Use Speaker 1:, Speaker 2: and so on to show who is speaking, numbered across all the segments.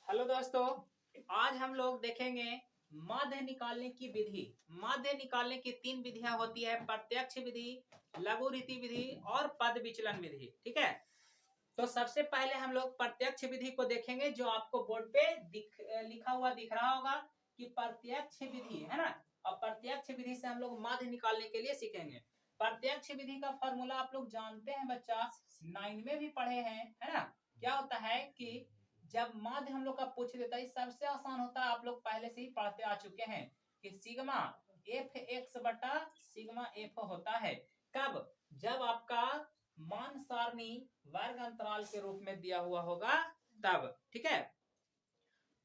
Speaker 1: Hello दोस्तों, आज हम लोग देखेंगे माध्य निकालने की विधि। माध्य निकालने की तीन विधियां होती है: प्रत्यक्ष विधि, लघु रीति विधि और पद विचलन विधि। ठीक है, तो सबसे पहले हम लोग प्रत्यक्ष विधि को देखेंगे, जो आपको बोर्ड पे लिखा हुआ दिख रहा होगा कि प्रत्यक्ष विधि है ना। और प्रत्यक्ष विधि से हम लोग माध्य निकालने के लिए सीखेंगे। प्रत्यक्ष विधि का फॉर्मूला आप लोग जानते हैं बच्चा, 9 में भी पढ़े हैं, है ना। क्या होता है कि जब माध्य हम लोग का पूछ देता है, सबसे आसान होता है, आप लोग पहले से ही पढ़ते आ चुके हैं कि सिग्मा एफ एक्स बटा सिग्मा एफ होता है। कब? जब आपका मान सारणी वर्ग अंतराल के रूप में दिया हुआ होगा तब। ठीक है,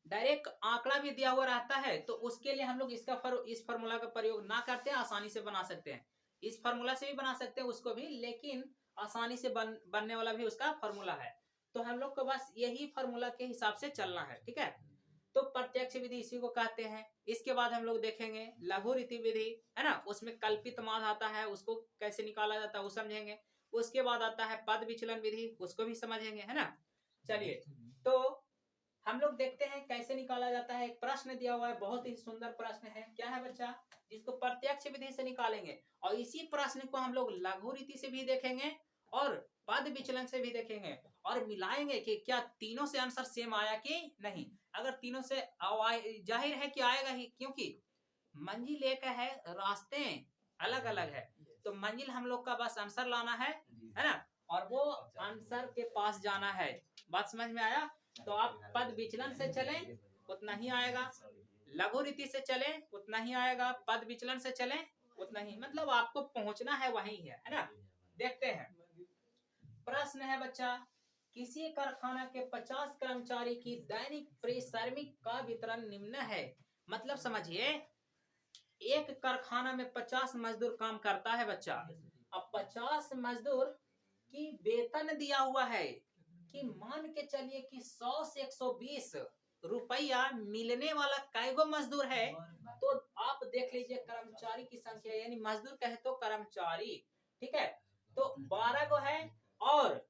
Speaker 1: डायरेक्ट आंकड़ा भी दिया हुआ रहता है तो उसके लिए हम लोग इस फार्मूला का प्रयोग ना करते हैं, आसानी से बना सकते हैं। इस फार्मूला से भी बना सकते हैं उसको भी, लेकिन आसानी से बनने वाला भी उसका फार्मूला है। तो हम लोग को बस यही फार्मूला के हिसाब से चलना है। ठीक है, तो प्रत्यक्ष विधि इसी को कहते हैं। इसके बाद हम लोग देखेंगे लघु रीति विधि, है ना। उसमें कल्पित मान आता है, उसको कैसे निकाला जाता है वो समझेंगे। उसके बाद आता है पद विचलन विधि, उसको भी समझेंगे, है ना। चलिए, तो हम लोग देखते हैं कैसे निकाला जाता है। एक प्रश्न दिया हुआ है, बहुत ही सुंदर प्रश्न है। क्या है बच्चा? जिसको प्रत्यक्ष विधि से निकालेंगे, और इसी प्रश्न को हम लोग लघु रीति से भी देखेंगे और पद विचलन से भी देखेंगे, और मिलाएंगे कि क्या तीनों से आंसर सेम आया कि नहीं। अगर तीनों से जाहिर है कि आएगा ही, क्योंकि मंजिल एक है, रास्ते अलग अलग है। तो मंजिल हम लोग का बस आंसर लाना है ना, और वो आंसर के पास जाना है। बात समझ में आया? तो आप पद विचलन से चलें उतना ही आएगा, लघु रीति से चलें उतना ही आएगा, पद विचलन से चलें उतना ही, मतलब आपको पहुंचना है वहीं है ना। देखते हैं, प्रश्न है बच्चा, किसी कारखाना के 50 कर्मचारी की दैनिक श्रमिक का वितरण निम्न है। मतलब समझिए, एक कारखाना में 50 मजदूर काम करता है बच्चा। अब 50 मजदूर की वेतन दिया हुआ है कि मान के चलिए कि 100 से 120 रुपया मिलने वाला कैगो मजदूर है। तो आप देख लीजिए कर्मचारी की संख्या, यानी मजदूर कहे तो कर्मचारी। ठीक है, तो 12 को है, और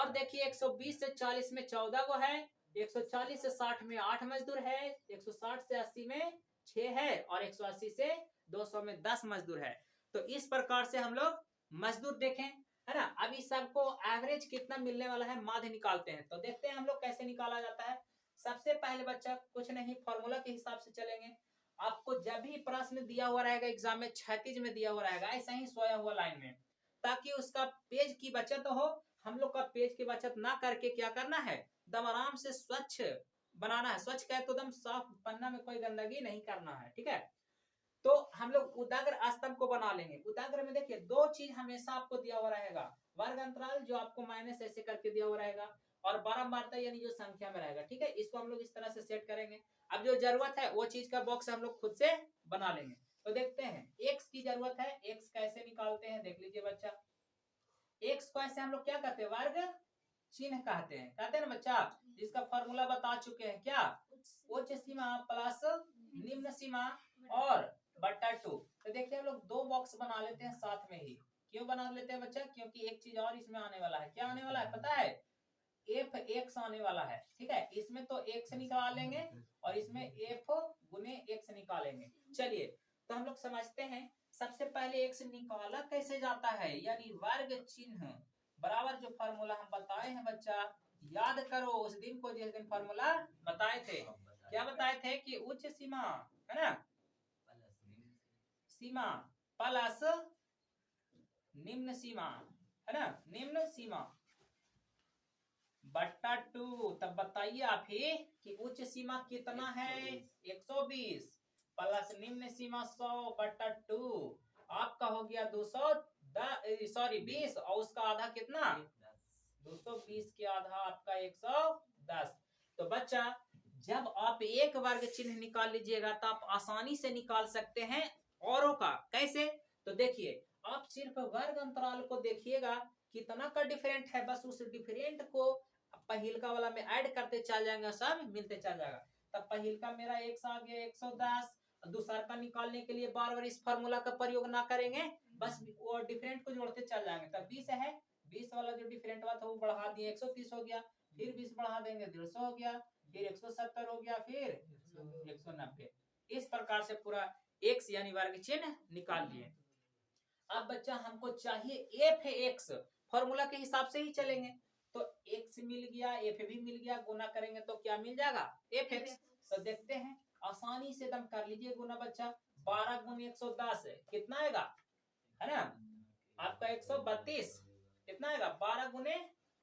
Speaker 1: देखिए 120 से 40 में 14 को है, 140 से 60 में 8 मजदूर है, 160 से 80 में 6 है, और 180 से 200 में 10 मजदूर है। तो इस प्रकार से हम लोग मजदूर देखें, है ना। अभी सबको एवरेज कितना मिलने वाला है माध्य निकालते हैं। तो देखते हैं हम लोग कैसे निकाला जाता है। सबसे पहले बच्चा कुछ नहीं, फॉर्मूला के हिसाब से चलेंगे। आपको जब भी प्रश्न दिया हुआ रहेगा एग्जाम में, क्षैतिज में दिया हुआ रहेगा, ऐसा ही सोया हुआ लाइन में, ताकि उसका पेज की बचत हो। हम लोग का पेज की बचत ना करके क्या करना है, दम आराम से स्वच्छ बनाना है। स्वच्छ कहे तो दम साफ पन्ना में कोई गंदगी नहीं करना है। ठीक है, तो हम लोग उदाग्र स्तंभ को बना लेंगे। उदाग्र में देखिए दो चीज हमेशा आपको दिया हुआ रहेगा, वर्ग अंतराल जो आपको माइनस ऐसे करके दिया हुआ रहेगा, और बारंबारता यानी जो संख्या में रहेगा। ठीक है, इसको हम लोग इस तरह से सेट करेंगे। अब जो जरूरत है वो चीज का बॉक्स हम लोग खुद से बना लेंगे। तो देखते हैं, एक्स की जरूरत है, एक्स कैसे निकालते हैं देख लीजिए बच्चा। एक्स को ऐसे हम लोग क्या कहते हैं, वर्ग चिन्ह कहते हैं ना बच्चा, जिसका फॉर्मूला बता चुके हैं। क्या? उच्च सीमा प्लस निम्न सीमा और बट्टा 2। तो देखिए हम लोग दो बॉक्स बना लेते हैं साथ में ही। क्यों बना लेते हैं बच्चा? क्योंकि एक चीज और इसमें आने वाला है। क्या आने वाला है पता है? एफ एक्स आने वाला है। ठीक है, इसमें तो एक्स निकाल लेंगे और इसमें एफ गुने एक्स निकालेंगे। चलिए, तो हम लोग समझते हैं। सबसे पहले एक्स निकाला कैसे जाता है, यानी वर्ग चिन्ह बराबर जो फॉर्मूला हम बताए हैं बच्चा, याद करो उस दिन को जिस दिन फॉर्मूला बताए थे। क्या बताए थे? कि उच्च सीमा, है ना, सीमा प्लस निम्न सीमा, है ना, निम्न सीमा बट्टा 2। तब बताइए आप ही कि उच्च सीमा कितना है, 120 प्लस निम्न सीमा 100 बट्टा 2। आपका हो गया 20 और उसका आधा कितना, 220 के आधा आपका 110। तो बच्चा, जब आप एक वर्ग चिन्ह निकाल लीजिएगा तो आप आसानी से निकाल सकते हैं औरों का। कैसे? तो देखिए, आप सिर्फ वर्ग अंतराल को देखिएगा कितना का डिफरेंट है, बस उस डिफरेंट को पहिलका वाला में ऐड करते चल जाएंगे, सब मिलते चल जाएगा। तब पहिलका मेरा एक्स आ गया 110। दूसरा का निकालने के लिए बार बार इस फार्मूला का प्रयोग ना करेंगे, बस वो डिफरेंट को जोड़ते चल जाएंगे। तब 20 है, 20 वाला जो डिफरेंट हुआ था वो बढ़ा दिए 130 हो गया, फिर 20 बढ़ा देंगे 150 हो गया, फिर 170 हो गया, फिर 190। इस प्रकार से पूरा x यानी वर्ग चिन्ह निकाल लिए। अब बच्चा हमको चाहिए एफ एक्स, फॉर्मूला के हिसाब से ही चलेंगे। तो x मिल गया, एफ भी मिल गया, गुना करेंगे तो क्या मिल जाएगा, एफ एक्स। तो देखते हैं, आसानी से एकदम कर लीजिए गुना बच्चा। 12 गुना 110 कितना आएगा, है ना आपका 132। कितना आएगा 12 गुने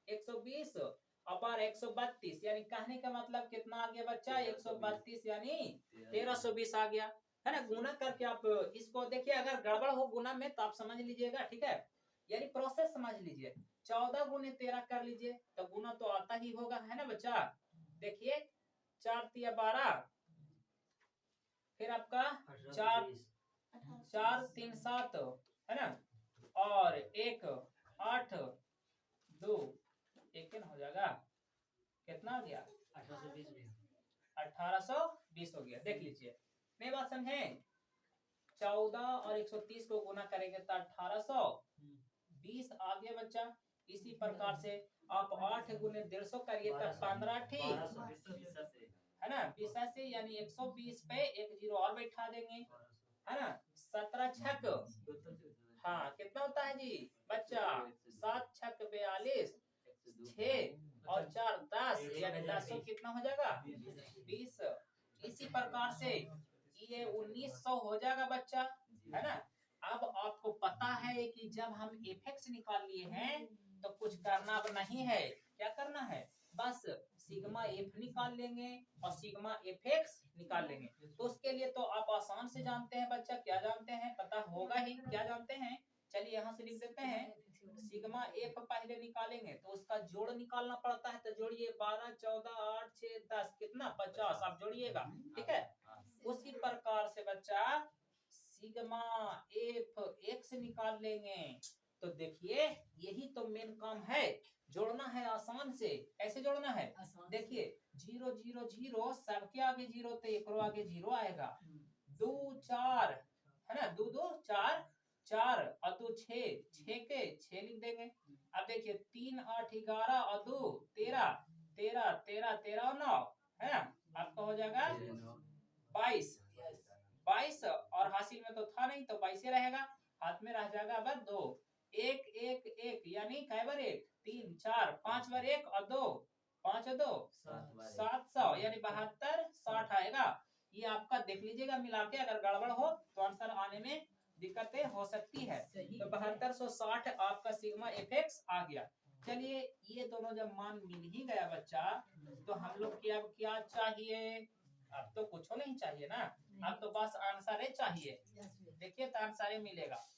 Speaker 1: 120 और 12 132, यानी कहने का मतलब कितना आ गया बच्चा, 132 यानी 1320 आ गया, है ना। गुना करके आप इसको देखिए, अगर गड़बड़ हो गुना में तो आप समझ लीजिएगा, ठीक है, यानी प्रोसेस समझ लीजिए। 14 गुने 13 कर लीजिए तो गुना तो आता ही होगा, है ना बच्चा। देखिए 4 तिया 12, फिर आपका 4 3 7, है ना, और 1 8 2 1 हो जाएगा, कितना हो गया 1820 हो गया। देख लीजिए, नहीं बात समझे। 14 और 130 को गुना करेंगे तो 1820 आ गया बच्चा। इसी प्रकार से आप 8 गुने 150 करिए तो 15 ठीक, है ना, 20 से यानी 120 पे एक जीरो और बैठा देंगे, है ना। 17 छक, हाँ कितना होता है जी बच्चा, 7 छक 42, 6 और 4 10, यानी 10 कितना हो जाएगा 20। इसी प्रकार से ये 1900 हो जाएगा बच्चा, है ना। अब आपको पता है कि जब हम एफ निकाल लिए हैं तो कुछ करना अब नहीं है, क्या करना है, बस सिग्मा एफ निकाल लेंगे और सिग्मा एफ निकाल लेंगे। तो उसके लिए तो आप आसान से जानते हैं बच्चा, क्या जानते हैं, पता होगा ही, क्या जानते हैं, चलिए यहाँ से लिख देते हैं। सिग्मा एफ पहले निकालेंगे तो उसका जोड़ निकालना पड़ता है, तो जोड़िए 12 14 8 6 10 कितना 50, आप जोड़िएगा, ठीक है। उसी प्रकार से बच्चा सिग्मा एफ एक्स निकाल लेंगे। तो देखिए यही तो मेन काम है, जोड़ना है आसान से। ऐसे जोड़ना है, देखिए 0 0 0 सबके आगे 0 तो एक आगे 0 आएगा, 2 4, है ना, 2 2 4 4 और 2 6 6 के 6 लिख देंगे। अब देखिए 3 8 11 और 2 13 13 13 13 और 9, है ना, आपका हो जाएगा 22 22, और हासिल में तो था नहीं तो 22 रहेगा, हाथ में रह जाएगा अब 2 1 1 1, यानी कै बार 1 3 4 5 बार 1 और 2 5 और 2 700, यानी 72 60 आएगा। ये आपका देख लीजिएगा मिला के, अगर गड़बड़ हो तो आंसर आने में दिक्कतें हो सकती है। तो 7260 आपका सिग्मा एफ एक्स आ गया। चलिए ये दोनों जब मान मिल ही गया बच्चा, तो हम लोग की अब क्या चाहिए, अब तो कुछ नहीं चाहिए ना, अब तो बस आंसर ही चाहिए। देखिए तो आंसर मिलेगा।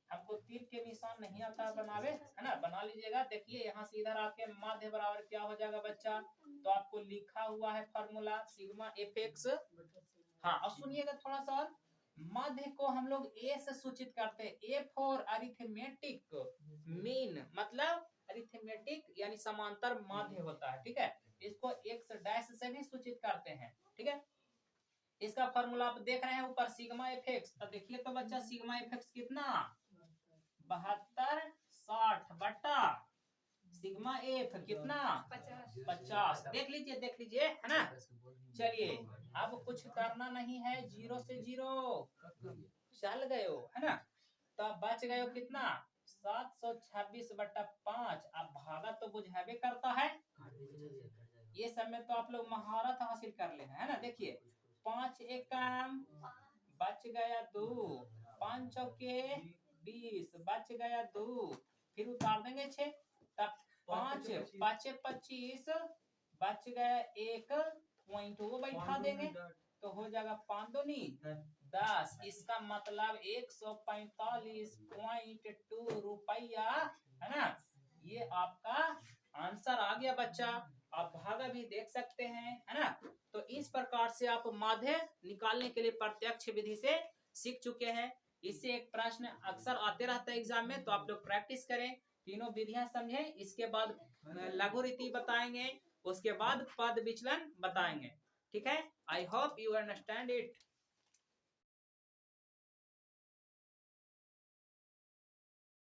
Speaker 1: हमको तीर के निशान नहीं आता बनावे, है ना, बना लीजिएगा। देखिए यहाँ से इधर आके माध्य बराबर क्या हो जाएगा बच्चा, तो आपको लिखा हुआ है फॉर्मूला सिग्मा एफ एक्स। हाँ और सुनिएगा थोड़ा सा और, माध्य को हम लोग ए से सूचित करते हैं, ए फॉर अरिथमेटिक मीन, मतलब अरिथमेटिक यानी समांतर माध्य होता है, ठीक है। इसको एक्स डैश से भी सूचित करते हैं, ठीक है। इसका फॉर्मूला आप देख रहे हैं ऊपर सिग्मा एफ एक्स, तो देखिए तो बच्चा सिग्मा एफ एक्स कितना 72 60 बटा सिग्मा एफ कितना 50, देख लीजिए, है ना। चलिए अब कुछ करना नहीं है, 0 से 0 चल गए हो, है ना, तो अब बच गए हो कितना 726 बटा 5। अब भागा तो बुझावे करता है, ये सब में तो आप लोग महारत हासिल कर ले, है ना। देखिए 5 एकम बच गया 2, 5 चौके 20 बच गया 2, फिर उतार देंगे 6, तब 5 5 25 बच गया 1 पॉइंट वो बैठा देंगे, तो हो जाएगा 5 दूनी 10। इसका मतलब 145.2 रुपया, है ना। ये आपका आंसर आ गया बच्चा। आप भागा भी देख सकते हैं, है ना। तो इस प्रकार से आप माध्य निकालने के लिए प्रत्यक्ष विधि से सीख चुके हैं। इससे एक प्रश्न अक्सर आते रहता है एग्जाम में, तो आप लोग प्रैक्टिस करें, तीनों विधियां समझें। इसके बाद लघु रीति बताएंगे, उसके बाद पद विचलन बताएंगे, ठीक है। I hope you understand it.